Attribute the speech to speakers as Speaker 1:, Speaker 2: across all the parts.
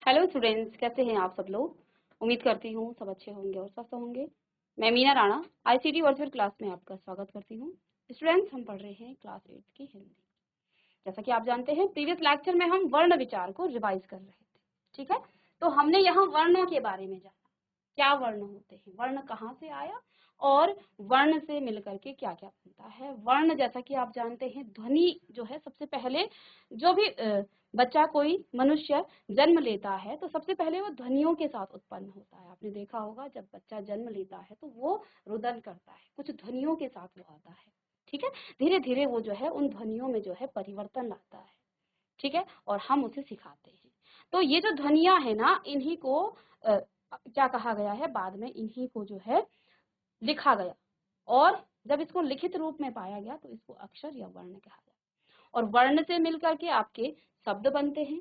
Speaker 1: Hello students, कैसे हैं आप सब लोग। उम्मीद करती हूँ सब अच्छे होंगे और स्वस्थ होंगे। मैं Meena Rana ICT virtual class में आपका स्वागत करती हूँ। स्टूडेंट्स, हम पढ़ रहे हैं क्लास 8 की हिंदी। जैसा कि आप जानते हैं, प्रीवियस लेक्चर में हम वर्ण विचार को रिवाइज कर रहे थे। ठीक है, तो हमने यहाँ वर्णों के बारे में जाना, क्या वर्ण होते हैं, वर्ण कहाँ से आया और वर्ण से मिलकर के क्या क्या बनता है। वर्ण, जैसा कि आप जानते हैं, ध्वनि जो है सबसे पहले, जो भी बच्चा कोई मनुष्य जन्म लेता है तो सबसे पहले वो ध्वनियों के साथ उत्पन्न होता है। आपने देखा होगा, जब बच्चा जन्म लेता है तो वो रुदन करता है, कुछ ध्वनियों के साथ वो आता है। ठीक है, धीरे धीरे वो जो है उन ध्वनियों में जो है परिवर्तन लाता है। ठीक है, और हम उसे सिखाते हैं। तो ये जो ध्वनियां है ना, इन्हीं को क्या कहा गया है, बाद में इन्हीं को जो है लिखा गया, और जब इसको लिखित रूप में पाया गया तो इसको अक्षर या वर्ण कहा गया, और वर्ण से मिलकर के आपके शब्द बनते हैं।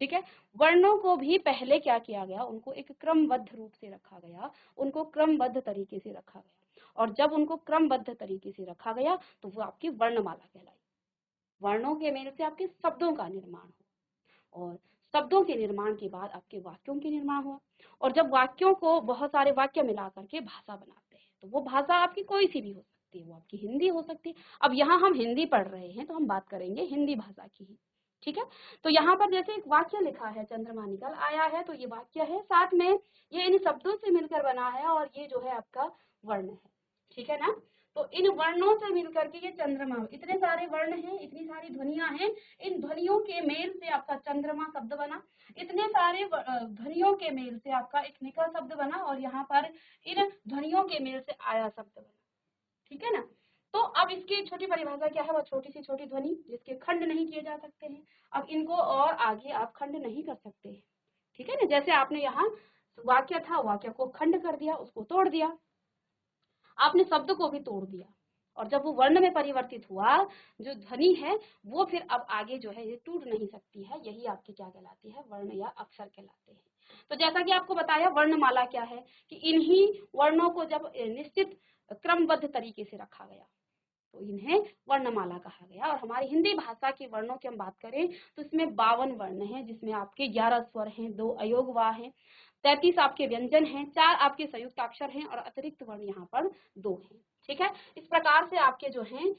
Speaker 1: ठीक है, वर्णों को भी पहले क्या किया गया, उनको एक क्रमबद्ध रूप से रखा गया, उनको क्रमबद्ध तरीके से रखा गया, और जब उनको क्रमबद्ध तरीके से रखा गया तो वो आपकी वर्णमाला कहलाई। वर्णों के मेल से आपके शब्दों का निर्माण हुआ, और शब्दों के निर्माण के बाद आपके वाक्यों के निर्माण हुआ, और जब वाक्यों को बहुत सारे वाक्य मिला करके भाषा बनाते हैं तो वो भाषा आपकी कोई सी भी हो सकती है, वो आपकी हिंदी हो सकती है। अब यहाँ हम हिंदी पढ़ रहे हैं तो हम बात करेंगे हिंदी भाषा की ही। ठीक है, तो यहाँ पर जैसे एक वाक्य लिखा है, चंद्रमा निकल आया है, तो ये वाक्य है, साथ में ये इन शब्दों से मिलकर बना है, और ये जो है आपका वर्ण है। ठीक है ना, तो इन वर्णों से मिलकर के ये चंद्रमा, इतने सारे वर्ण हैं, इतनी सारी ध्वनियां हैं, इन ध्वनियों के मेल से आपका चंद्रमा शब्द बना, इतने सारे ध्वनियों के मेल से आपका एक निकल शब्द बना, और यहाँ पर इन ध्वनियों के मेल से आया शब्द बना। ठीक है ना, तो अब इसकी छोटी परिभाषा क्या है, वह छोटी से छोटी ध्वनि जिसके खंड नहीं किए जा सकते हैं। अब इनको और आगे आप खंड नहीं कर सकते हैं। ठीक है ना, जैसे आपने यहाँ वाक्य था, वाक्य को खंड कर दिया, उसको तोड़ दिया, आपने शब्द को भी तोड़ दिया, और जब वो वर्ण में परिवर्तित हुआ, जो ध्वनि है वो फिर अब आगे जो है ये टूट नहीं सकती है, यही आपकी क्या कहलाती है, वर्ण या अक्षर कहलाते हैं। तो जैसा कि आपको बताया, वर्णमाला क्या है कि इन्हीं वर्णों को जब निश्चित क्रमबद्ध तरीके से रखा गया तो इन्हें वर्णमाला कहा गया। और हमारी हिंदी भाषा के वर्णों की हम बात करें तो इसमें 52 वर्ण हैं, जिसमें आपके 11 स्वर हैं, 2 अयोगवा हैं, 33 आपके व्यंजन हैं, 4 आपके संयुक्ताक्षर हैं, और अतिरिक्त वर्ण यहाँ पर 2 हैं। ठीक है, इस प्रकार से आपके जो हैं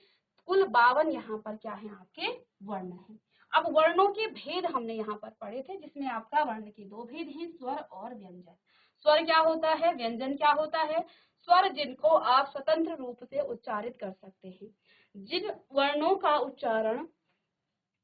Speaker 1: कुल 52 यहाँ पर क्या है, आपके वर्ण हैं। अब वर्णों के भेद हमने यहाँ पर पढ़े थे, जिसमें आपका वर्ण के 2 भेद हैं, स्वर और व्यंजन। स्वर क्या होता है, व्यंजन क्या होता है। स्वर जिनको आप स्वतंत्र रूप से उच्चारित कर सकते हैं, जिन वर्णों का उच्चारण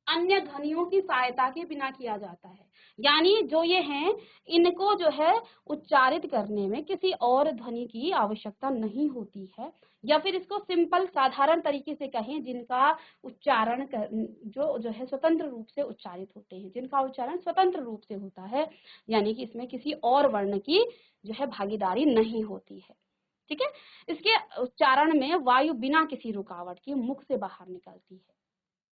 Speaker 1: अन्य ध्वनियों की सहायता के बिना किया जाता है, यानी जो ये हैं, इनको जो है उच्चारित करने में किसी और ध्वनि की आवश्यकता नहीं होती है, या फिर इसको सिंपल साधारण तरीके से कहें, जिनका उच्चारण जो है स्वतंत्र रूप से उच्चारित होते हैं, जिनका उच्चारण स्वतंत्र रूप से होता है, यानी कि इसमें किसी और वर्ण की जो है भागीदारी नहीं होती है। ठीक है, इसके उच्चारण में वायु बिना किसी रुकावट के मुख से बाहर निकलती है।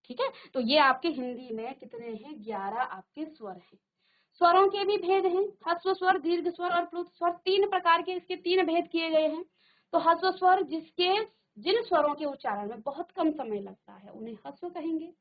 Speaker 1: ठीक है, तो ये आपके हिंदी में कितने हैं, 11 आपके स्वर हैं। स्वरों के भी भेद हैं, ह्रस्व स्वर, दीर्घ स्वर और प्लुत स्वर, 3 प्रकार के इसके 3 भेद किए गए हैं। तो ह्रस्व स्वर, जिन स्वरों के उच्चारण में बहुत कम समय लगता है उन्हें ह्रस्व कहेंगे,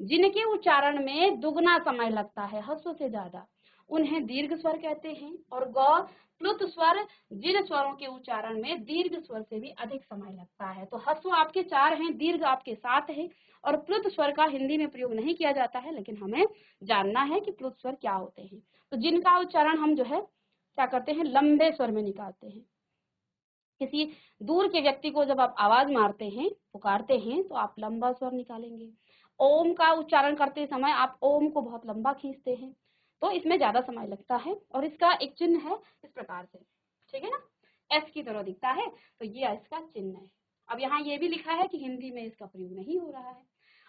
Speaker 1: जिनके उच्चारण में दुगना समय लगता है ह्रस्व से ज्यादा, उन्हें दीर्घ स्वर कहते हैं। और ग प्लुत स्वर, जिन स्वरों के उच्चारण में दीर्घ स्वर से भी अधिक समय लगता है। तो ह्रस्व आपके 4 हैं, दीर्घ आपके 7 है, और प्लुत स्वर का हिंदी में प्रयोग नहीं किया जाता है, लेकिन हमें जानना है कि प्लुत स्वर क्या होते हैं। तो जिनका उच्चारण हम जो है क्या करते हैं, लंबे स्वर में निकालते हैं। किसी दूर के व्यक्ति को जब आप आवाज मारते हैं, पुकारते हैं, तो आप लंबा स्वर निकालेंगे। ओम का उच्चारण करते समय आप ओम को बहुत लंबा खींचते हैं, तो इसमें ज्यादा समय लगता है, और इसका एक चिन्ह है इस प्रकार से। ठीक है ना, एस की तरह दिखता है, तो ये इसका चिन्ह है। अब यहाँ ये भी लिखा है कि हिंदी में इसका प्रयोग नहीं हो रहा है।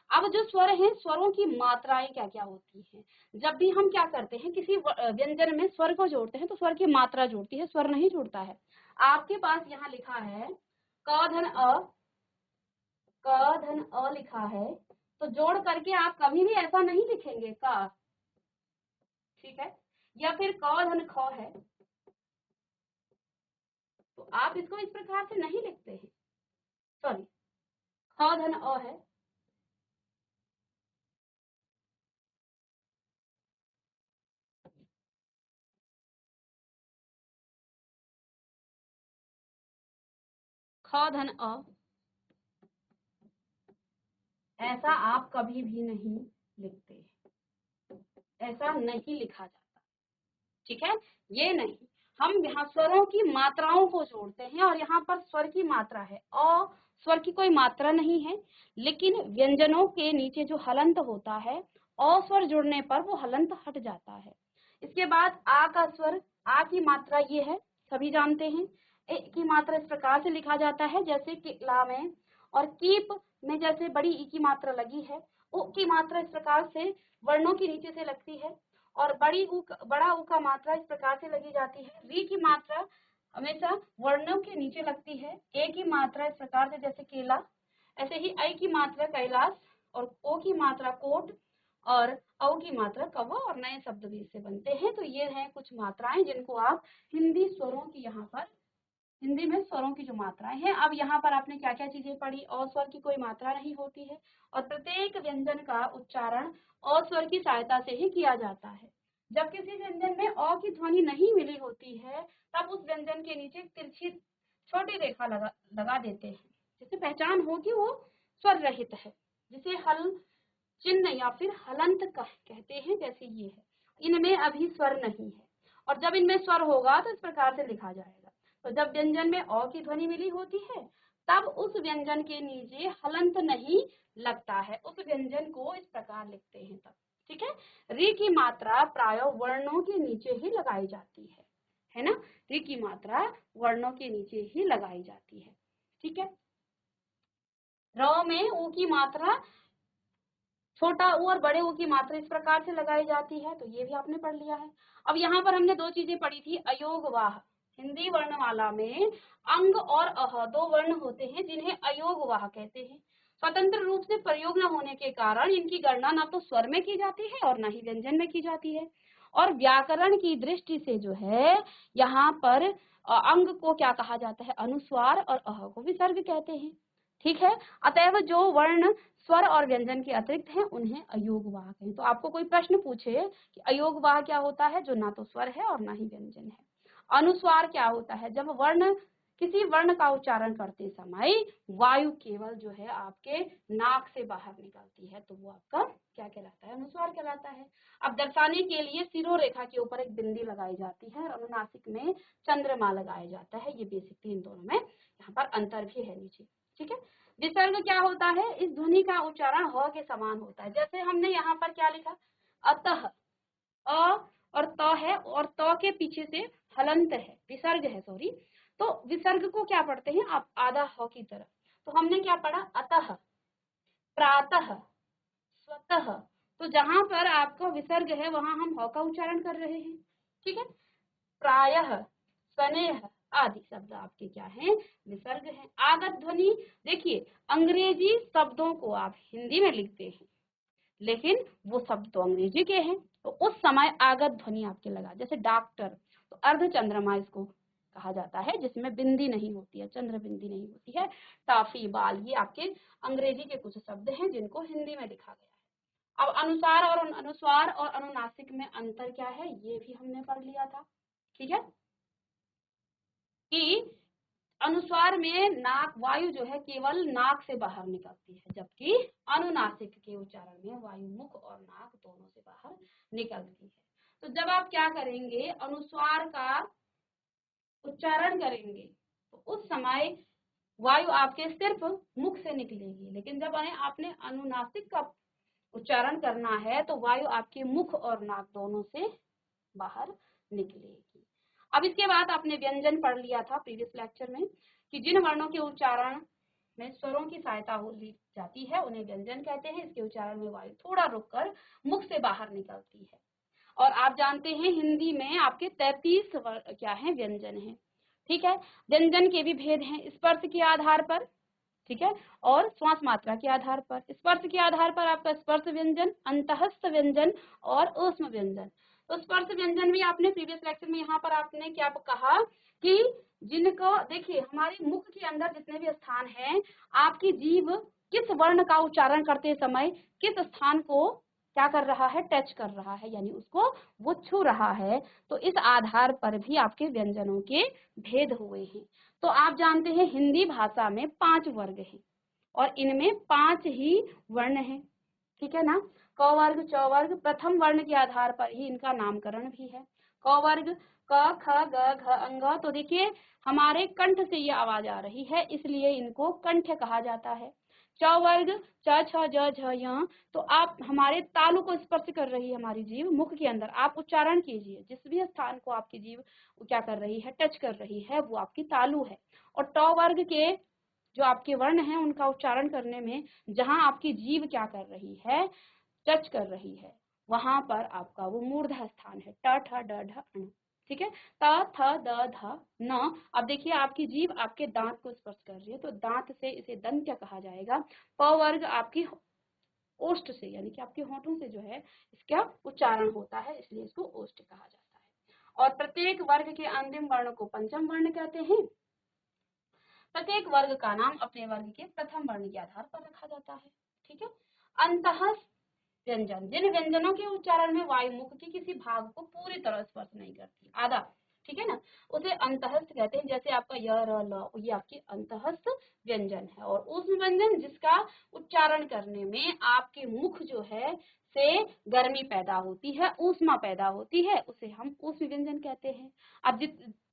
Speaker 1: अब जो स्वर हैं, स्वरों की मात्राएं क्या क्या होती हैं। जब भी हम क्या करते हैं, किसी व्यंजन में स्वर को जोड़ते हैं तो स्वर की मात्रा जुड़ती है, स्वर नहीं जुड़ता है। आपके पास यहाँ लिखा है क धन अ, क धन अ लिखा है, तो जोड़ करके आप कभी भी ऐसा नहीं लिखेंगे का। ठीक है, या फिर क धन ख है, तो आप इसको इस प्रकार से नहीं लिखते हैं। सॉरी, ख धन अ है, ख धन अ, ऐसा आप कभी भी नहीं लिखते, ऐसा नहीं लिखा जाता, ठीक है। ये नहीं, हम यहाँ स्वरों की मात्राओं को जोड़ते हैं और यहाँ पर स्वर की मात्रा है, अ स्वर की कोई मात्रा नहीं है, लेकिन व्यंजनों के नीचे जो हलंत होता है, अ स्वर जुड़ने पर वो हलंत हट जाता है। इसके बाद आ का स्वर, आ की मात्रा ये है, सभी जानते हैं। ए की मात्रा इस प्रकार से लिखा जाता है जैसे कि ला में, और कीप में जैसे बड़ी ई की मात्रा लगी है, उ की मात्रा इस प्रकार से वर्णों के नीचे से लगती है, और बड़ा ऊ का मात्रा इस प्रकार से लगी जाती है। री की मात्रा हमेशा वर्णों के नीचे लगती है। ए की मात्रा इस प्रकार से जैसे केला, ऐसे ही आई की मात्रा कैलाश, और ओ की मात्रा कोट, और औ की मात्रा कौवा, और नए शब्द भी इससे बनते हैं। तो ये हैं कुछ मात्राएं जिनको आप हिंदी स्वरों की यहाँ पर, हिंदी में स्वरों की जो मात्राएं हैं। अब यहाँ पर आपने क्या क्या चीजें पढ़ी, अ स्वर की कोई मात्रा नहीं होती है, और प्रत्येक व्यंजन का उच्चारण अ स्वर की सहायता से ही किया जाता है। जब किसी व्यंजन में अ की ध्वनि नहीं मिली होती है, तब उस व्यंजन के नीचे तिरछी छोटी रेखा लगा देते हैं, जिससे पहचान हो कि वो स्वर रहित है, जिसे हल चिन्ह या फिर हलंत कहते हैं, जैसे ये है। इनमें अभी स्वर नहीं है, और जब इनमें स्वर होगा तो इस प्रकार से लिखा जाएगा। तो जब व्यंजन में अ की ध्वनि मिली होती है, तब उस व्यंजन के नीचे हलंत नहीं लगता है, उस व्यंजन को इस प्रकार लिखते हैं तब, ठीक है। री की मात्रा प्राय वर्णों के नीचे ही लगाई जाती है ना। री की मात्रा वर्णों के नीचे ही लगाई जाती है, ठीक है। र में ऊ की मात्रा, छोटा ऊ और बड़े ऊ की मात्रा इस प्रकार से लगाई जाती है, तो ये भी आपने पढ़ लिया है। अब यहाँ पर हमने दो चीजें पढ़ी थी, अयोगवाह। हिंदी वर्णमाला में अंग और अह दो वर्ण होते हैं जिन्हें अयोगवाह कहते हैं। स्वतंत्र रूप से प्रयोग न होने के कारण इनकी गणना ना तो स्वर में की जाती है और ना ही व्यंजन में की जाती है। और व्याकरण की दृष्टि से जो है, यहाँ पर अंग को क्या कहा जाता है, अनुस्वार, और अह को विसर्ग कहते हैं, ठीक है। अतएव जो वर्ण स्वर और व्यंजन के अतिरिक्त हैं उन्हें अयोगवाह हैं। तो आपको कोई प्रश्न पूछे कि अयोगवाह क्या होता है, जो ना तो स्वर है और ना ही व्यंजन है। अनुस्वार क्या होता है, जब वर्ण, किसी वर्ण का उच्चारण करते समय वायु केवल जो है आपके नाक से बाहर निकलती है, तो वो आपका क्या कहलाता है, अनुस्वार कहलाता है। अब दर्शाने के लिए सिरो रेखा के ऊपर एक बिंदी लगाई जाती है, और अनुनासिक में चंद्रमा लगाया जाता है। ये बेसिक इन दोनों में यहाँ पर अंतर भी है नीचे, ठीक है। विसर्ग क्या होता है, इस ध्वनि का उच्चारण ह के समान होता है। जैसे हमने यहाँ पर क्या लिखा, अतः, अ और त है, और त के पीछे से हलंत है, विसर्ग है, सॉरी। तो विसर्ग को क्या पढ़ते हैं आप, आधा ह की तरह। तो हमने क्या पढ़ा, अतः, प्रातः, स्वतः। तो जहां पर आपका विसर्ग है वहां हम ह का उच्चारण कर रहे हैं, ठीक है। प्रायः, स्नेह आदि शब्द आपके क्या हैं, विसर्ग हैं। आगत ध्वनि, देखिए अंग्रेजी शब्दों को आप हिंदी में लिखते हैं, लेकिन वो शब्द तो अंग्रेजी के हैं, तो उस समय आगत ध्वनि आपके लगा। जैसे डॉक्टर, तो अर्ध चंद्रमा इसको कहा जाता है, जिसमें बिंदी नहीं होती है, चंद्र बिंदी नहीं होती है। टाफी, बाल, ये आपके अंग्रेजी के कुछ शब्द हैं जिनको हिंदी में लिखा गया है। अब अनुस्वार और अनुनासिक में अंतर क्या है, ये भी हमने पढ़ लिया था, ठीक है। कि अनुस्वार में नाक, वायु जो है केवल नाक से बाहर निकलती है, जबकि अनुनासिक के उच्चारण में वायु मुख और नाक दोनों से बाहर निकलती है। तो जब आप क्या करेंगे, अनुस्वार का उच्चारण करेंगे, तो उस समय वायु आपके सिर्फ मुख से निकलेगी, लेकिन जब आपने अनुनासिक का उच्चारण करना है तो वायु आपके मुख और नाक दोनों से बाहर निकलेगी। अब इसके बाद आपने व्यंजन पढ़ लिया था प्रीवियस लेक्चर में, कि जिन वर्णों के उच्चारण में स्वरों की सहायता ली जाती है उन्हें व्यंजन कहते हैं। इसके उच्चारण में वायु थोड़ा रुककर मुख से बाहर निकलती है। और आप जानते हैं हिंदी में आपके 33 क्या है, व्यंजन है, ठीक है। व्यंजन के भी भेद हैं, स्पर्श के आधार पर, ठीक है, और श्वास मात्रा के आधार पर। स्पर्श के आधार पर आपका स्पर्श व्यंजन, अंतःस्थ व्यंजन और ऊष्म व्यंजन। तो स्पर्श व्यंजन भी आपने प्रीवियस लेक्चर में यहाँ पर आपने क्या कहा कि जिनको, देखिए हमारे मुख के अंदर जितने भी स्थान हैं, आपकी जीभ किस वर्ण का उच्चारण करते समय किस स्थान को क्या कर रहा है, टच कर रहा है, यानी उसको वो छू रहा है। तो इस आधार पर भी आपके व्यंजनों के भेद हुए हैं। तो आप जानते हैं हिंदी भाषा में 5 वर्ग हैं और इनमें 5 ही वर्ण हैं, ठीक है ना। क वर्ग, च वर्ग, प्रथम वर्ण के आधार पर ही इनका नामकरण भी है। क वर्ग क ख ग घ अंग। तो देखिए हमारे कंठ से ये आवाज आ रही है, इसलिए इनको कंठ कहा जाता है। च वर्ग च छ ज झ य। तो आप हमारे तालु को स्पर्श कर रही है हमारी जीभ मुख के अंदर, आप उच्चारण कीजिए, जिस भी स्थान को आपकी जीभ क्या कर रही है, टच कर रही है, वो आपकी तालु है। और ट वर्ग के जो आपके वर्ण हैं उनका उच्चारण करने में जहां आपकी जीभ क्या कर रही है, टच कर रही है, वहां पर आपका वो मूर्धा स्थान है, ट ठ ड ढ ण, ठीक है। त थ द ध न। अब देखिए आपकी जीभ आपके दांत को स्पर्श कर रही है, तो दांत से इसे दंत्य कहा जाएगा। प वर्ग आपकी ओष्ठ से, यानी कि आपके होठों से जो है इसका उच्चारण होता है, इसलिए इसको ओष्ठ कहा जाता है। और प्रत्येक वर्ग के अंतिम वर्ण को पंचम वर्ण कहते हैं। प्रत्येक वर्ग का नाम अपने वर्ग के प्रथम वर्ण के आधार पर रखा जाता है, ठीक है। अंतः व्यंजन, जिन व्यंजनों के उच्चारण में वायु मुख के किसी भाग को पूरी तरह स्पर्श नहीं करती, आधा, ठीक है ना, उसे अंतःस्थ कहते हैं। जैसे आपका य र ल, ये आपके अंतःस्थ व्यंजन है। और ऊष्म व्यंजन जिसका उच्चारण करने में आपके मुख जो है से गर्मी पैदा होती है, ऊष्मा पैदा होती है, उसे हम ऊष्म व्यंजन कहते हैं। अब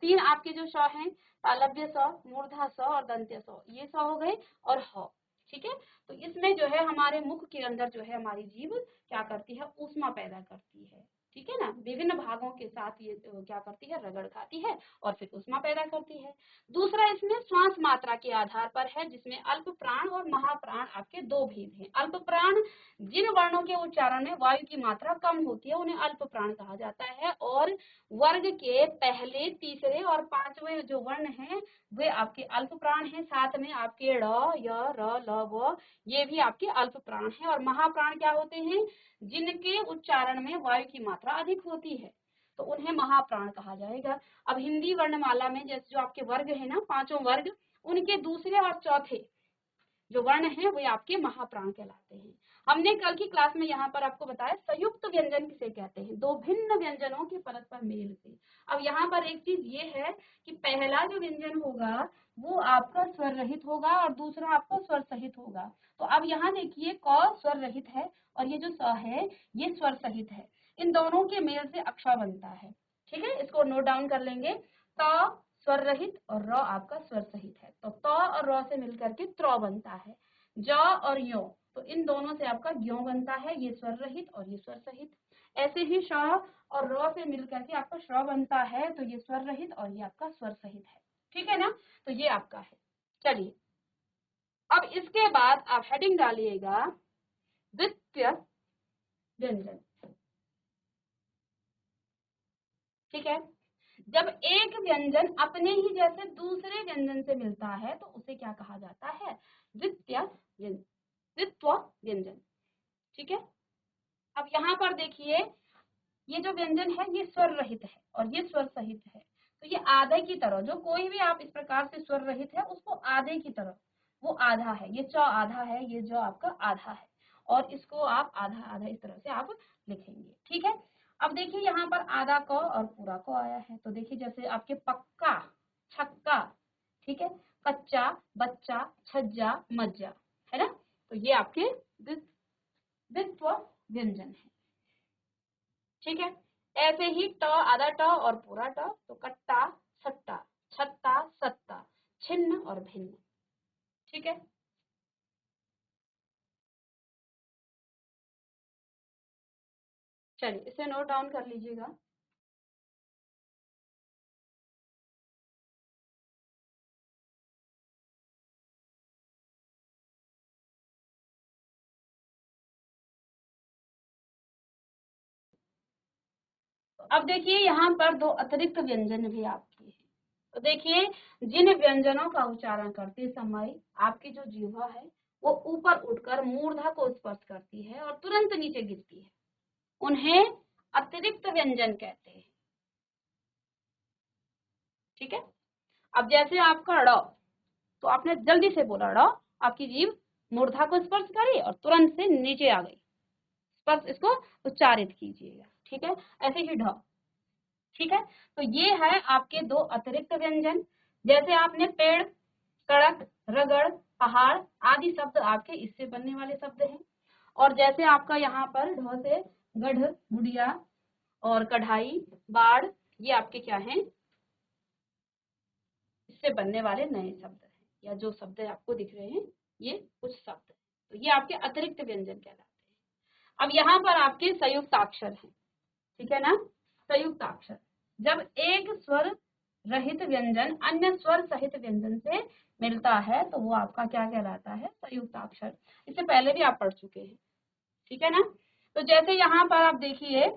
Speaker 1: तीन आपके जो स हैं, तालव्य स, मूर्धा स और दंत्य स, ये स हो गए और ह, ठीक है। तो इसमें जो है हमारे मुख के अंदर जो है हमारी जीभ क्या करती है, ऊष्मा पैदा करती है, ठीक है ना। विभिन्न भागों के साथ ये क्या करती है, रगड़ खाती है और फिर ऊष्मा पैदा करती है। दूसरा इसमें श्वास मात्रा के आधार पर है, जिसमें अल्प प्राण और महाप्राण आपके दो भेद हैं। अल्प प्राण जिन वर्णों के उच्चारण में वायु की मात्रा कम होती है उन्हें अल्प प्राण कहा जाता है। और वर्ग के पहले, तीसरे और पांचवें जो वर्ण हैं वे आपके अल्प प्राण हैं। साथ में आपके ड़, य, र, ल, व, ये भी आपके अल्प प्राण हैं। और महाप्राण क्या होते हैं, जिनके उच्चारण में वायु की मात्रा अधिक होती है, तो उन्हें महाप्राण कहा जाएगा। अब हिंदी वर्णमाला में जैसे जो आपके वर्ग है ना, पांचों वर्ग, उनके दूसरे और चौथे जो वर्ण हैं वे आपके महाप्राण कहलाते हैं। हमने कल की क्लास में यहाँ पर आपको बताया संयुक्त व्यंजन किसे कहते हैं, दो भिन्न व्यंजनों के परस्पर मेल से। अब यहाँ पर एक चीज ये है कि पहला जो व्यंजन होगा वो आपका स्वर रहित होगा और दूसरा आपका स्वर सहित होगा। तो अब यहाँ देखिए क स्वर रहित है और ये जो स है ये स्वर सहित है, इन दोनों के मेल से अक्षर बनता है, ठीक है। इसको नोट डाउन कर लेंगे, त स्वर रहित और र आपका स्वर सहित है, तो त और र से मिलकर के त्र बनता है। ज और यो, तो इन दोनों से आपका ज्यो बनता है, ये स्वर रहित और ये स्वर सहित। ऐसे ही श और र से मिलकर के आपका श्र बनता है, तो ये स्वर रहित और ये आपका स्वर सहित है, ठीक है ना। तो ये आपका है। चलिए अब इसके बाद आप हेडिंग डालिएगा द्वितीय व्यंजन, ठीक है। जब एक व्यंजन अपने ही जैसे दूसरे व्यंजन से मिलता है तो उसे क्या कहा जाता है, द्वितीय व्यंजन, द्वित्व व्यंजन, ठीक है। अब यहाँ पर देखिए ये जो व्यंजन है ये स्वर रहित है और ये स्वर सहित है, तो ये आधे की तरह, जो कोई भी आप इस प्रकार से स्वर रहित है उसको आधे की तरह, वो आधा है, ये च आधा है, ये ज आपका आधा है, और इसको आप आधा आधा इस तरह से आप लिखेंगे, ठीक है। अब देखिए यहाँ पर आधा क और पूरा क आया है, तो देखिए जैसे आपके पक्का, छक्का, ठीक है, कच्चा, बच्चा, छज्जा, मज्जा, है ना। तो ये आपके द्वित्व व्यंजन है, ठीक है। ऐसे ही ट, आधा ट और पूरा ट, तो कट्टा, सट्टा, छत्ता, सत्ता, छिन्न और भिन्न, ठीक है। चलिए इसे नोट डाउन कर लीजिएगा। तो अब देखिए यहाँ पर दो अतिरिक्त व्यंजन भी आपके हैं। तो देखिए जिन व्यंजनों का उच्चारण करते समय आपकी जो जीवा है वो ऊपर उठकर मूर्धा को स्पर्श करती है और तुरंत नीचे गिरती है, उन्हें अतिरिक्त व्यंजन कहते हैं, ठीक है। अब जैसे आपका ड़, तो आपने जल्दी से बोला ड़, आपकी जीभ मूर्धा को स्पर्श करी और तुरंत से नीचे आ गई, स्पष्ट इसको उच्चारित कीजिएगा, ठीक है। ऐसे ही ढ, ठीक है। तो ये है आपके दो अतिरिक्त व्यंजन। जैसे आपने पेड़, सड़क, रगड़, पहाड़ आदि शब्द आपके इससे बनने वाले शब्द हैं। और जैसे आपका यहाँ पर ढ से गढ़, गुड़िया और कढ़ाई, बाढ़, ये आपके क्या हैं, इससे बनने वाले नए शब्द हैं, या जो शब्द आपको दिख रहे हैं ये कुछ शब्द हैं। तो ये आपके अतिरिक्त व्यंजन कहलाते हैं। अब यहाँ पर आपके संयुक्ताक्षर हैं, ठीक है ना। संयुक्ताक्षर, जब एक स्वर रहित व्यंजन अन्य स्वर सहित व्यंजन से मिलता है तो वो आपका क्या कहलाता है, संयुक्ताक्षर। इससे पहले भी आप पढ़ चुके हैं, ठीक है ना। तो जैसे यहाँ पर आप देखिए,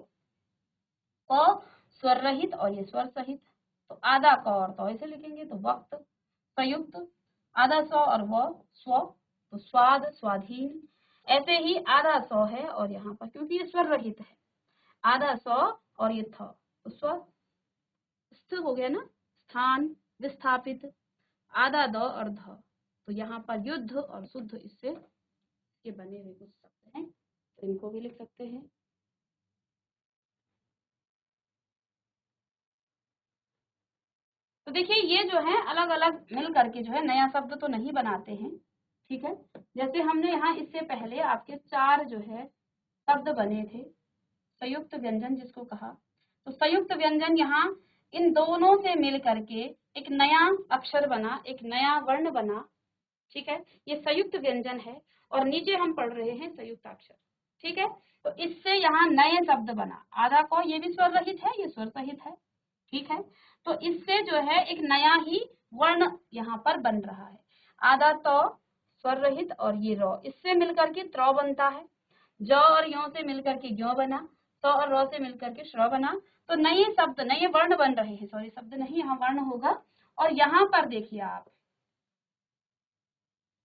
Speaker 1: क स्वर रहित और ये स्वर सहित, तो आधा क और तो ऐसे लिखेंगे तो वक्त, संयुक्त, आधा स्व और व स्व, तो स्वाद, स्वाधीन। ऐसे ही आधा स्व है और यहाँ पर क्योंकि ये स्वर रहित है, आधा स्व और ये थ, तो स्व हो गया ना, स्थान, विस्थापित, आधा द और ध, तो यहाँ पर युद्ध और शुद्ध, इससे ये बने हुए कुछ शब्द हैं, तो इनको भी लिख सकते हैं। तो देखिए ये जो है अलग अलग मिल करके जो है नया शब्द तो नहीं बनाते हैं, ठीक है। जैसे हमने यहाँ इससे पहले आपके 4 जो है शब्द बने थे, संयुक्त व्यंजन जिसको कहा, तो संयुक्त व्यंजन यहाँ इन दोनों से मिल करके एक नया अक्षर बना, एक नया वर्ण बना, ठीक है। ये संयुक्त व्यंजन है और नीचे हम पढ़ रहे हैं संयुक्त अक्षर, ठीक है। तो इससे यहाँ नए शब्द बना, आधा को, ये भी स्वर रहित है, ये स्वर सहित है, ठीक है। तो इससे जो है एक नया ही वर्ण यहाँ पर बन रहा है, आधा तो स्वर रहित और ये रॉ, इससे मिलकर के त्र बनता है, ज और यो से मिलकर के ज्यो बना, स और र से मिलकर के श्र बना। तो नए शब्द, नए वर्ण बन रहे हैं, सॉरी शब्द नहीं, यहाँ वर्ण होगा। और यहाँ पर देखिए आप,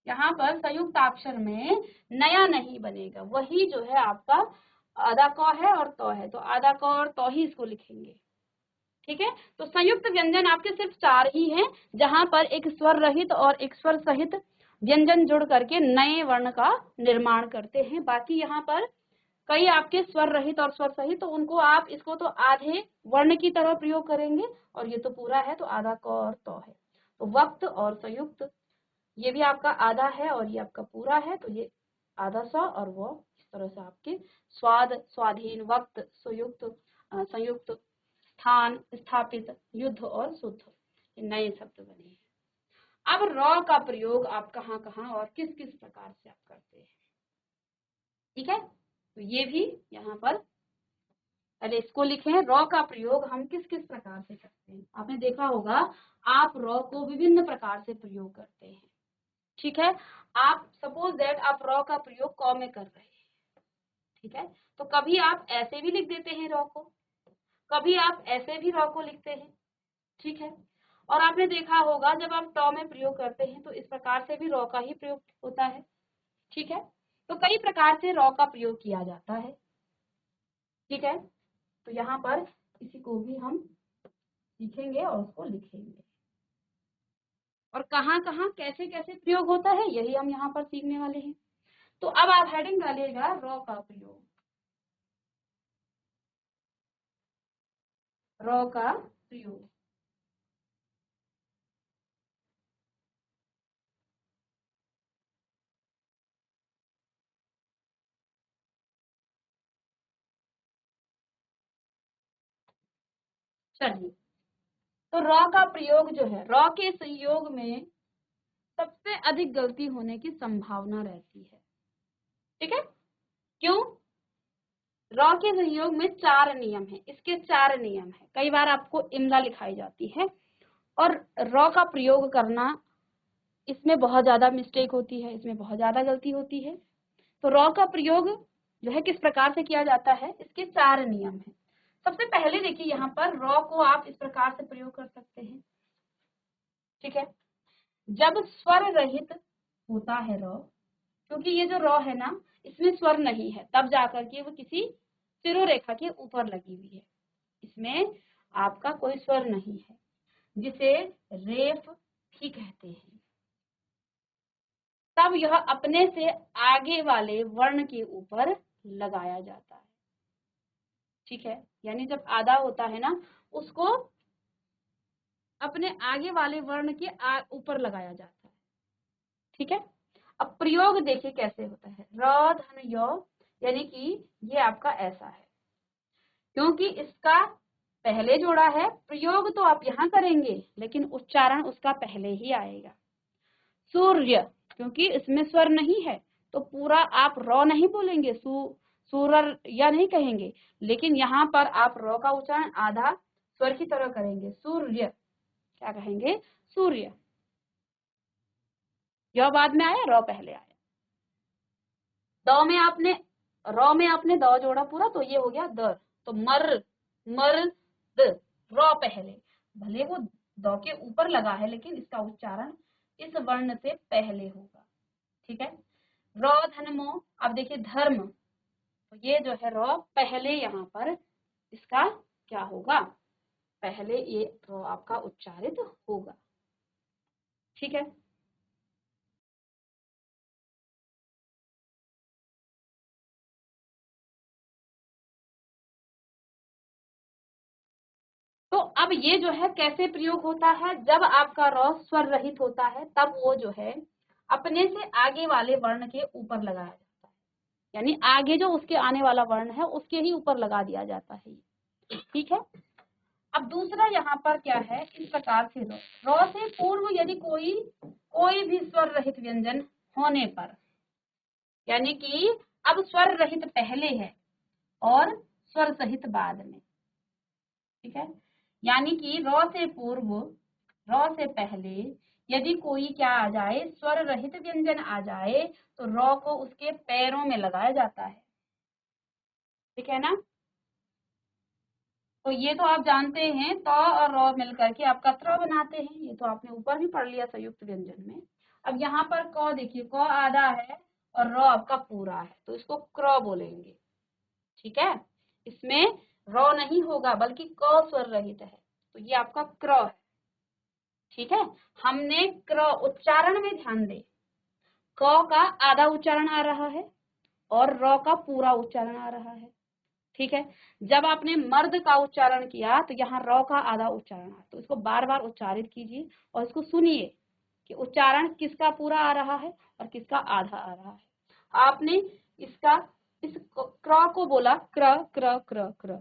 Speaker 1: यहाँ पर संयुक्ताक्षर में नया नहीं बनेगा, वही जो है आपका आधा क है और तो है, तो आधा क और तो ही इसको लिखेंगे, ठीक है। तो संयुक्त व्यंजन आपके सिर्फ 4 ही हैं, जहां पर एक स्वर रहित और एक स्वर सहित व्यंजन जुड़ करके नए वर्ण का निर्माण करते हैं। बाकी यहाँ पर कई आपके स्वर रहित और स्वर सहित, तो उनको आप इसको तो आधे वर्ण की तरह प्रयोग करेंगे और ये तो पूरा है, तो आधा क और तो है, तो वक्त और संयुक्त, ये भी आपका आधा है और ये आपका पूरा है, तो ये आधा सा और वो, इस तरह से आपके स्वाद, स्वाधीन, वक्त, संयुक्त, संयुक्त, स्थान, स्थापित, युद्ध और शुद्ध, ये नए शब्द बने हैं। अब रॉ का प्रयोग आप कहाँ कहाँ और किस किस प्रकार से आप करते हैं, ठीक है। तो ये भी यहाँ पर पहले इसको लिखें, रॉ का प्रयोग हम किस किस प्रकार से करते हैं। आपने देखा होगा आप रॉ को विभिन्न प्रकार से प्रयोग करते हैं, ठीक है। आप सपोज दैट आप रॉ का प्रयोग क में कर रहे हैं, ठीक है, तो कभी आप ऐसे भी लिख देते हैं रॉ को, कभी आप ऐसे भी रॉ को लिखते हैं, ठीक है। और आपने देखा होगा जब आप टॉ में प्रयोग करते हैं तो इस प्रकार से भी रॉ का ही प्रयोग होता है, ठीक है। तो कई प्रकार से रॉ का प्रयोग किया जाता है, ठीक है। तो यहाँ पर इसी को भी हम सीखेंगे और उसको लिखेंगे, और कहाँ कहाँ कैसे कैसे प्रयोग होता है यही हम यहाँ पर सीखने वाले हैं। तो अब आप हेडिंग डालिएगा रॉ का प्रयोग, रॉ का प्रयोग। चलिए, तो रॉ का प्रयोग जो है, रॉ के संयोग में सबसे अधिक गलती होने की संभावना रहती है, ठीक है। क्यों? रॉ के संयोग में 4 नियम है, इसके 4 नियम है। कई बार आपको इमला लिखाई जाती है और रॉ का प्रयोग करना, इसमें बहुत ज्यादा मिस्टेक होती है, इसमें बहुत ज्यादा गलती होती है। तो रॉ का प्रयोग जो है किस प्रकार से किया जाता है, इसके 4 नियम है। सबसे पहले देखिए यहाँ पर रॉ को आप इस प्रकार से प्रयोग कर सकते हैं, ठीक है। जब स्वर रहित होता है रॉ, क्योंकि ये जो रॉ है ना, इसमें स्वर नहीं है, तब जाकर के वो किसी सिरोरेखा के ऊपर लगी हुई है, इसमें आपका कोई स्वर नहीं है, जिसे रेफ भी कहते हैं। तब यह अपने से आगे वाले वर्ण के ऊपर लगाया जाता है। ठीक है, यानी जब आधा होता है ना, उसको अपने आगे वाले वर्ण के ऊपर लगाया जाता है। ठीक है, अब प्रयोग देखिए कैसे होता है। र धन य, यानी कि ये आपका ऐसा है, क्योंकि इसका पहले जोड़ा है। प्रयोग तो आप यहाँ करेंगे, लेकिन उच्चारण उसका पहले ही आएगा। सूर्य, क्योंकि इसमें स्वर नहीं है, तो पूरा आप र नहीं बोलेंगे, सूरर या नहीं कहेंगे, लेकिन यहाँ पर आप र का उच्चारण आधा स्वर की तरह करेंगे। सूर्य, क्या कहेंगे? सूर्य। य बाद में आया, र पहले आया। द में आपने, र में आपने द जोड़ा पूरा, तो ये हो गया दर। तो मर्द, र पहले, भले वो द के ऊपर लगा है, लेकिन इसका उच्चारण इस वर्ण से पहले होगा। ठीक है, र धन मो, अब देखिए धर्म, तो ये जो है र पहले, यहाँ पर इसका क्या होगा? पहले ये र आपका उच्चारित होगा। ठीक है, तो अब ये जो है कैसे प्रयोग होता है? जब आपका र स्वर रहित होता है, तब वो जो है अपने से आगे वाले वर्ण के ऊपर लगाया जाता है, यानी आगे जो उसके आने वाला वर्ण है उसके ही ऊपर लगा दिया जाता है। ठीक है, अब दूसरा यहाँ पर क्या है, इस प्रकार से र से पूर्व यदि कोई भी स्वर रहित व्यंजन होने पर, यानी कि अब स्वर रहित पहले है और स्वर सहित बाद में। ठीक है, यानी कि र से पूर्व, र से पहले यदि कोई क्या आ जाए, स्वर रहित व्यंजन आ जाए, तो र को उसके पैरों में लगाया जाता है। ठीक है ना, तो ये तो आप जानते हैं, त और र मिलकर के आपका त्र बनाते हैं, ये तो आपने ऊपर भी पढ़ लिया संयुक्त व्यंजन में। अब यहाँ पर क देखिए, क आधा है और र आपका पूरा है, तो इसको क्र बोलेंगे। ठीक है, इसमें र नहीं होगा, बल्कि क स्वर रहित है, तो ये आपका क्र है। ठीक है, हमने क्र उच्चारण में ध्यान दे, क का आधा उच्चारण आ रहा है और र का पूरा उच्चारण आ रहा है। ठीक है, जब आपने मर्द का उच्चारण किया तो यहाँ र का आधा उच्चारण आ, तो इसको बार बार उच्चारित कीजिए और इसको सुनिए कि उच्चारण किसका पूरा आ रहा है और किसका आधा आ रहा है। आपने इसका इस क्र को बोला क्र क्र क्र क्र,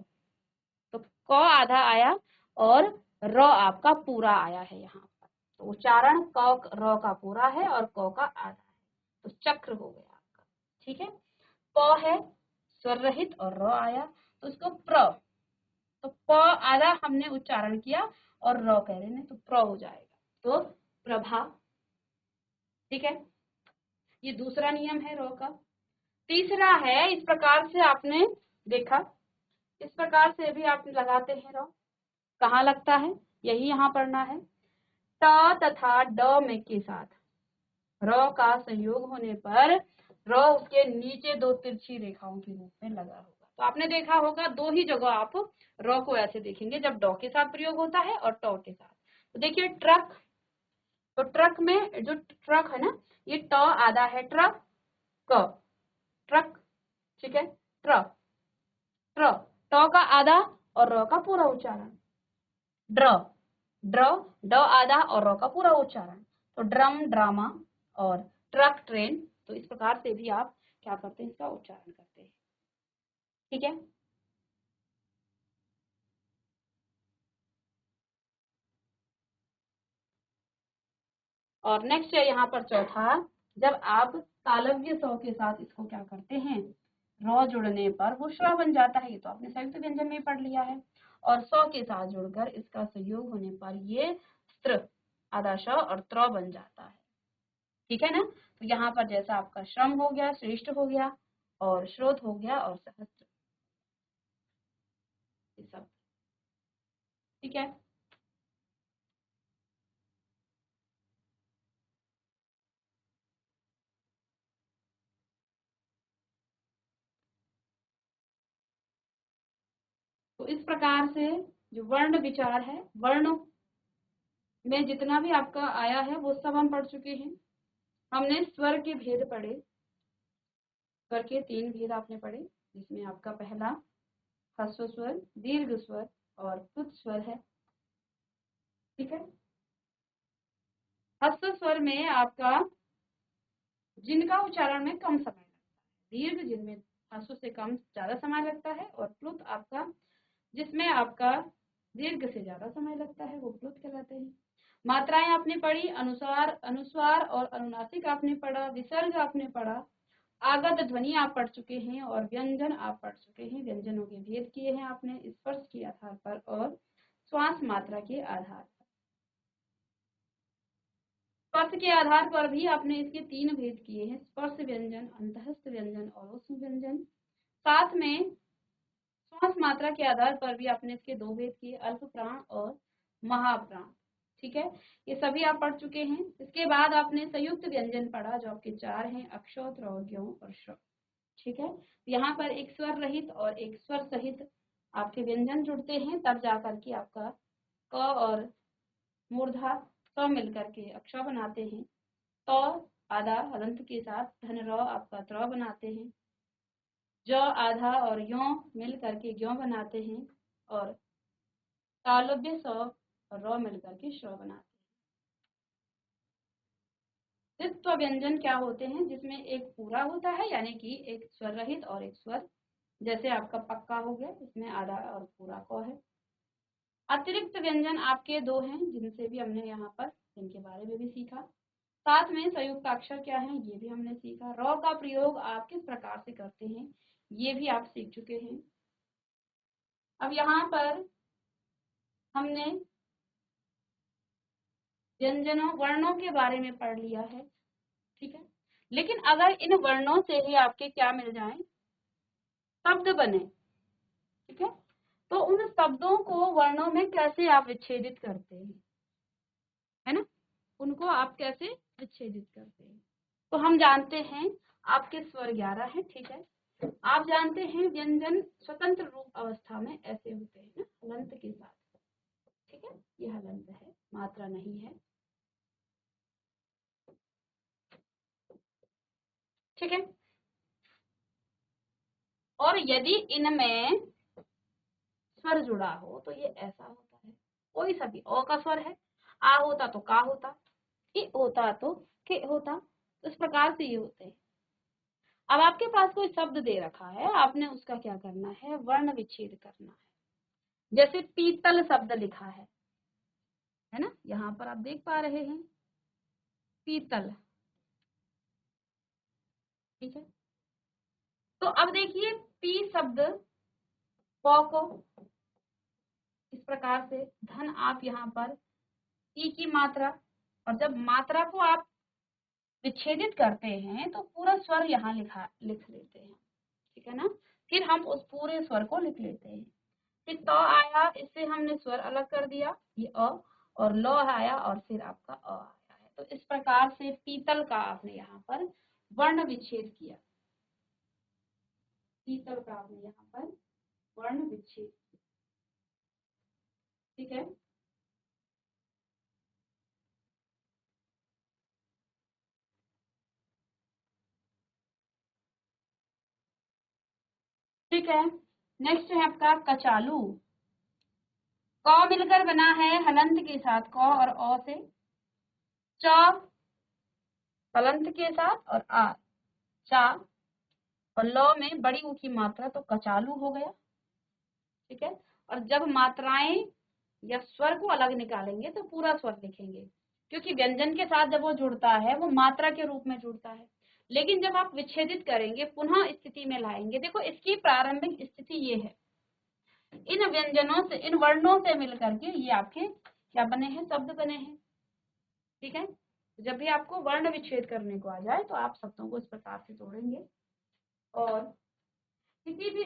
Speaker 1: तो क आधा आया और र आपका पूरा आया है यहाँ पर, तो उच्चारण क र का पूरा है और क का आधा है, तो चक्र हो गया आपका। ठीक है, प है स्वर रहित और र आया, तो उसको प्र, तो प आधा हमने उच्चारण किया और र कह रहे हैं, तो प्र हो जाएगा, तो प्रभा। ठीक है, ये दूसरा नियम है र का। तीसरा है, इस प्रकार से आपने देखा, इस प्रकार से भी आप लगाते हैं र, कहाँ लगता है? यही यहाँ पढ़ना है। ट तथा ड में के साथ र का संयोग होने पर र उसके नीचे दो तिरछी रेखाओं के रूप में लगा होगा। तो आपने देखा होगा, दो ही जगह आप र को ऐसे देखेंगे, जब ड के साथ प्रयोग होता है और ट के साथ। तो देखिए ट्रक, तो ट्रक में जो ट्रक है ना, ये ट आधा है, ट्रक क, ट्रक। ठीक है, ट्रक ट्र, ट का आधा और र का पूरा उच्चारण। ड्र, ड्र, ड आधा और र का पूरा उच्चारण, तो ड्रम ड्रामा और ट्रक ट्रेन। तो इस प्रकार से भी आप क्या करते हैं, इसका उच्चारण करते हैं। ठीक है, और नेक्स्ट है यहाँ पर चौथा, जब आप तालव्य स के साथ इसको क्या करते हैं, र जुड़ने पर वो श्र बन जाता है, ये तो आपने संयुक्त व्यंजन में पढ़ लिया है, और स के साथ जुड़कर इसका संयोग होने पर ये स्त्र आधा श और त्र बन जाता है। ठीक है ना, तो यहाँ पर जैसा आपका श्रम हो गया, श्रेष्ठ हो गया, और श्रोत हो गया, और सहस्त्र, ये सब। ठीक है, तो इस प्रकार से जो वर्ण विचार है, वर्णों में जितना भी आपका आया है वो सब हम पढ़ चुके हैं। हमने स्वर के भेद पढ़े, स्वर के 3 भेद आपने पढ़े, जिसमें आपका पहला ह्रस्व स्वर, दीर्घ स्वर और प्लुत स्वर है। ठीक है, ह्रस्व स्वर में आपका जिनका उच्चारण में कम समय लगता है, दीर्घ जिनमें ह्रस्व से कम ज्यादा समय लगता है, और प्लुत आपका जिसमें आपका दीर्घ से ज्यादा समय लगता है, वो प्लुत कहलाते हैं। मात्राएं आपने पढ़ी, अनुसार, अनुस्वार और अनुनासिक आपने पढ़ा, विसर्ग आपने पढ़ा, आगत ध्वनि आप पढ़ चुके हैं, और व्यंजन आप पढ़ चुके हैं। व्यंजनों के भेद किए हैं आपने स्पर्श के आधार पर और श्वास मात्रा के आधार पर। स्पर्श के आधार पर भी आपने इसके 3 भेद किए हैं, स्पर्श व्यंजन, अंतःस्थ व्यंजन और ऊष्म व्यंजन। साथ में श्वास मात्रा के आधार पर भी आपने इसके 2 भेद किए, अल्प प्राण और महाप्राण। ठीक है, ये सभी आप पढ़ चुके हैं। इसके बाद आपने संयुक्त व्यंजन पढ़ा, जो आपके 4 हैं, अक्षौत्र और ज्ञौ और श्रौ। ठीक है, यहाँ पर एक स्वर रहित और एक स्वर सहित आपके व्यंजन जुड़ते हैं, तब जाकर के आपका क और मूर्धा स मिलकर के अक्षर बनाते हैं। तो आधा हलंत के साथ धन र आपका त्र बनाते हैं। ज आधा और यो मिल करके ज्यो बनाते हैं, और तालव्य स और र मिलकर के श्र बनाते हैं। द्वित्व व्यंजन क्या होते हैं? जिसमें एक पूरा होता है, यानी कि एक स्वर रहित और एक स्वर, जैसे आपका पक्का हो गया, इसमें आधा और पूरा क है। अतिरिक्त व्यंजन आपके 2 हैं, जिनसे भी हमने यहाँ पर इनके बारे में भी सीखा। साथ में संयुक्त अक्षर क्या है, ये भी हमने सीखा। र का प्रयोग आप किस प्रकार से करते हैं, ये भी आप सीख चुके हैं। अब यहाँ पर हमने व्यंजनों, वर्णों के बारे में पढ़ लिया है। ठीक है, लेकिन अगर इन वर्णों से ही आपके क्या मिल जाए, शब्द बने, ठीक है, तो उन शब्दों को वर्णों में कैसे आप विच्छेदित करते हैं, है ना, उनको आप कैसे विच्छेदित करते हैं? तो हम जानते हैं आपके स्वर 11 हैं। ठीक है, आप जानते हैं व्यंजन स्वतंत्र रूप अवस्था में ऐसे होते हैं ना, हलंत के साथ। ठीक है, ये हलंत है, मात्रा नहीं है। ठीक है, और यदि इनमें स्वर जुड़ा हो तो ये ऐसा होता है, कोई सा भी। ओ का स्वर है, आ होता तो का होता, इ होता तो के होता, तो इस प्रकार से ये होते हैं। अब आपके पास कोई शब्द दे रखा है, आपने उसका क्या करना है, वर्ण विच्छेद करना है। जैसे पीतल शब्द लिखा है ना, यहाँ पर आप देख पा रहे हैं पीतल। ठीक है, तो अब देखिए पी शब्द प को इस प्रकार से, धन आप यहाँ पर ई की मात्रा, और जब मात्रा को आप विच्छेदित करते हैं तो पूरा स्वर यहाँ लिख लेते हैं। ठीक है ना, फिर हम उस पूरे स्वर को लिख लेते हैं। फिर तो आया, इससे हमने स्वर अलग कर दिया, ये अ, और लो आया, और फिर आपका अ आया है। तो इस प्रकार से पीतल का आपने यहाँ पर वर्ण विच्छेद किया, पीतल का आपने यहाँ पर वर्ण विच्छेद। ठीक है, ठीक है, नेक्स्ट है आपका कचालू। क मिलकर बना है हलंत के साथ, क और अ से, च हलंत के साथ और आ, चा, और ल में बड़ी ऊ की मात्रा, तो कचालू हो गया। ठीक है, और जब मात्राएं या स्वर को अलग निकालेंगे तो पूरा स्वर लिखेंगे, क्योंकि व्यंजन के साथ जब वो जुड़ता है वो मात्रा के रूप में जुड़ता है। लेकिन जब आप विच्छेदित करेंगे, पुनः स्थिति में लाएंगे, देखो इसकी प्रारंभिक स्थिति ये है, इन व्यंजनों से, इन वर्णों से मिलकर के ये आपके क्या बने हैं, शब्द बने हैं। ठीक है, जब भी आपको वर्ण विच्छेद करने को आ जाए तो आप शब्दों को इस प्रकार से जोड़ेंगे, और किसी भी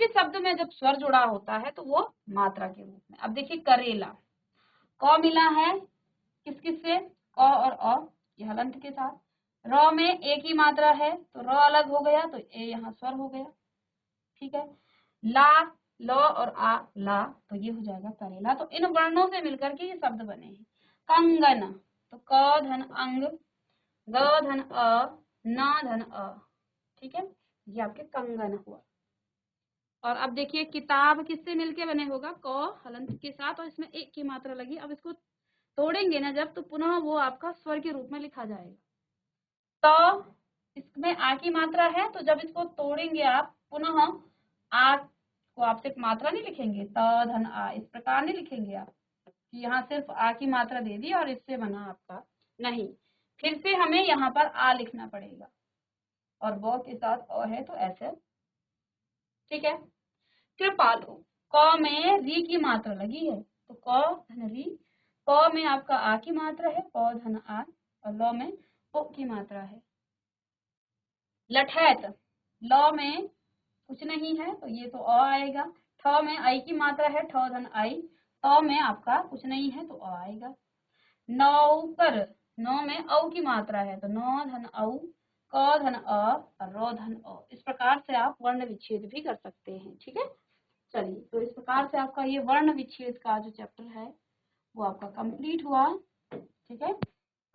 Speaker 1: शब्द में जब स्वर जुड़ा होता है तो वो मात्रा के रूप में। अब देखिए करेला, क मिला है किस किस से, क और अ, ये हलंत के साथ। र में एक ही मात्रा है तो र अलग हो गया, तो ए यहाँ स्वर हो गया। ठीक है, ला ल और आ ला, तो ये हो जाएगा करेला। तो इन वर्णों से मिलकर के ये शब्द बने हैं। कंगन, तो क धन अंग, ग धन अ, न धन अ, ठीक है, ये आपके कंगन हुआ। और अब देखिए किताब किससे मिलके बने होगा, क हलंत के साथ, और इसमें एक की मात्रा लगी। अब इसको तोड़ेंगे ना जब, तो पुनः वो आपका स्वर के रूप में लिखा जाएगा। तो इसमें आ की मात्रा है, तो जब इसको तोड़ेंगे आप पुनः आ को आप सिर्फ मात्रा नहीं लिखेंगे, त धन आ, इस प्रकार नहीं लिखेंगे आप कि यहाँ सिर्फ आ की मात्रा दे दी और इससे बना आपका, नहीं, फिर से हमें यहाँ पर आ लिखना पड़ेगा और ब के साथ अ है तो ऐसे, ठीक है। कृपालु, क में री की मात्रा लगी है, तो क धन री, क में आपका आ की मात्रा है, प धन आ, और ल में ओ की मात्रा है। लठैत, ल में कुछ नहीं है तो ये तो अ आएगा। ठ में आई की मात्रा है, ठ धन आई, त में आपका कुछ नहीं है तो अ आएगा। नौकर, नौ में औ की मात्रा है, तो नौ धन औ, क धन अ और रो धन अ। इस प्रकार से आप वर्ण विच्छेद भी कर सकते हैं, ठीक है। चलिए, तो इस प्रकार से आपका ये वर्ण विच्छेद का जो चैप्टर है वो आपका कंप्लीट हुआ, ठीक है।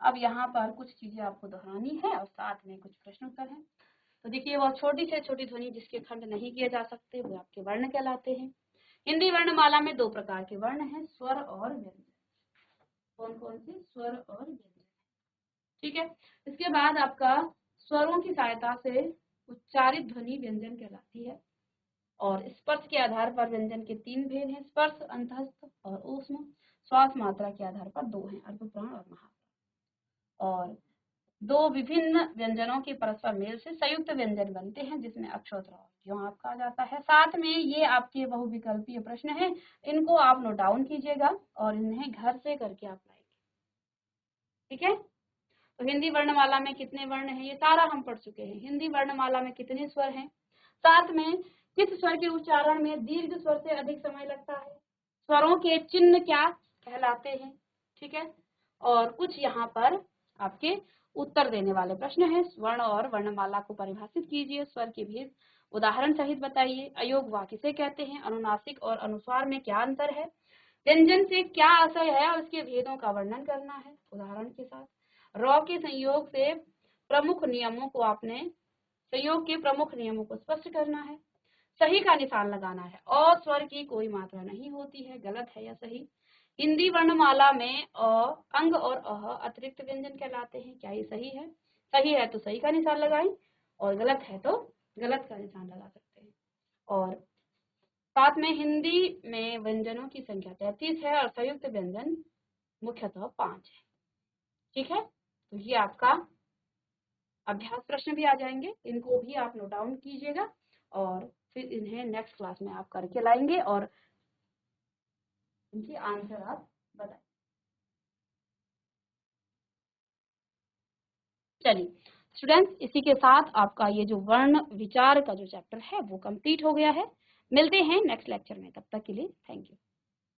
Speaker 1: अब यहाँ पर कुछ चीजें आपको दोहरानी है और साथ में कुछ प्रश्न उत्तर हैं। तो देखिए, वह छोटी से छोटी ध्वनि जिसके खंड नहीं किए जा सकते वो आपके वर्ण कहलाते हैं। हिंदी वर्णमाला में दो प्रकार के वर्ण हैं, स्वर और व्यंजन। कौन कौन से? स्वर और व्यंजन, ठीक है। इसके बाद आपका स्वरों की सहायता से उच्चारित ध्वनि व्यंजन कहलाती है। और स्पर्श के आधार पर व्यंजन के तीन भेद हैं, स्पर्श, अंतस्थ और ऊष्म। श्वास मात्रा के आधार पर दो हैं, अल्पप्राण और महाप्राण। और दो विभिन्न व्यंजनों के परस्पर मेल से संयुक्त व्यंजन बनते हैं, जिसमें अक्षरोत्तर और क्यों आपका आ जाता है। साथ में ये आपके बहुविकल्पीय प्रश्न हैं, इनको आप नोट डाउन कीजिएगा और इन्हें घर से करके आप लाएंगे, ठीक है। तो हिंदी वर्णमाला में कितने वर्ण हैं ये सारा हम पढ़ चुके हैं। हिंदी वर्णमाला में कितने स्वर हैं, साथ में किस स्वर के उच्चारण में दीर्घ स्वर से अधिक समय लगता है, स्वरों के चिन्ह क्या कहलाते हैं, ठीक है। और कुछ यहाँ पर आपके उत्तर देने वाले प्रश्न हैं। वर्ण और वर्णमाला को परिभाषित कीजिए, स्वर के भेद उदाहरण सहित बताइए, अयोग वाक्य किसे कहते हैं, अनुनासिक और अनुस्वार में क्या अंतर है, व्यंजन से क्या आशय है और इसके भेदों का वर्णन करना है उदाहरण के साथ। रॉ के संयोग से प्रमुख नियमों को आपने संयोग के प्रमुख नियमों को स्पष्ट करना है, सही का निशान लगाना है, और स्वर की कोई मात्रा नहीं होती है, गलत है या सही। हिंदी वर्णमाला में अ, अंग और अह अतिरिक्त व्यंजन कहलाते हैं, क्या ये सही है? सही है तो सही का निशान लगाएं और गलत है तो गलत का निशान लगा सकते हैं। और साथ में हिंदी में व्यंजनों की संख्या 33 है और संयुक्त व्यंजन मुख्यतः 5 है, ठीक है। तो ये आपका अभ्यास प्रश्न भी आ जाएंगे, इनको भी आप नोट डाउन कीजिएगा और फिर इन्हें नेक्स्ट क्लास में आप करके लाएंगे और इनकी आंसर आप बताएं। चलिए स्टूडेंट्स, इसी के साथ आपका ये जो वर्ण विचार का जो चैप्टर है वो कंप्लीट हो गया है। मिलते हैं नेक्स्ट लेक्चर में, तब तक के लिए थैंक यू।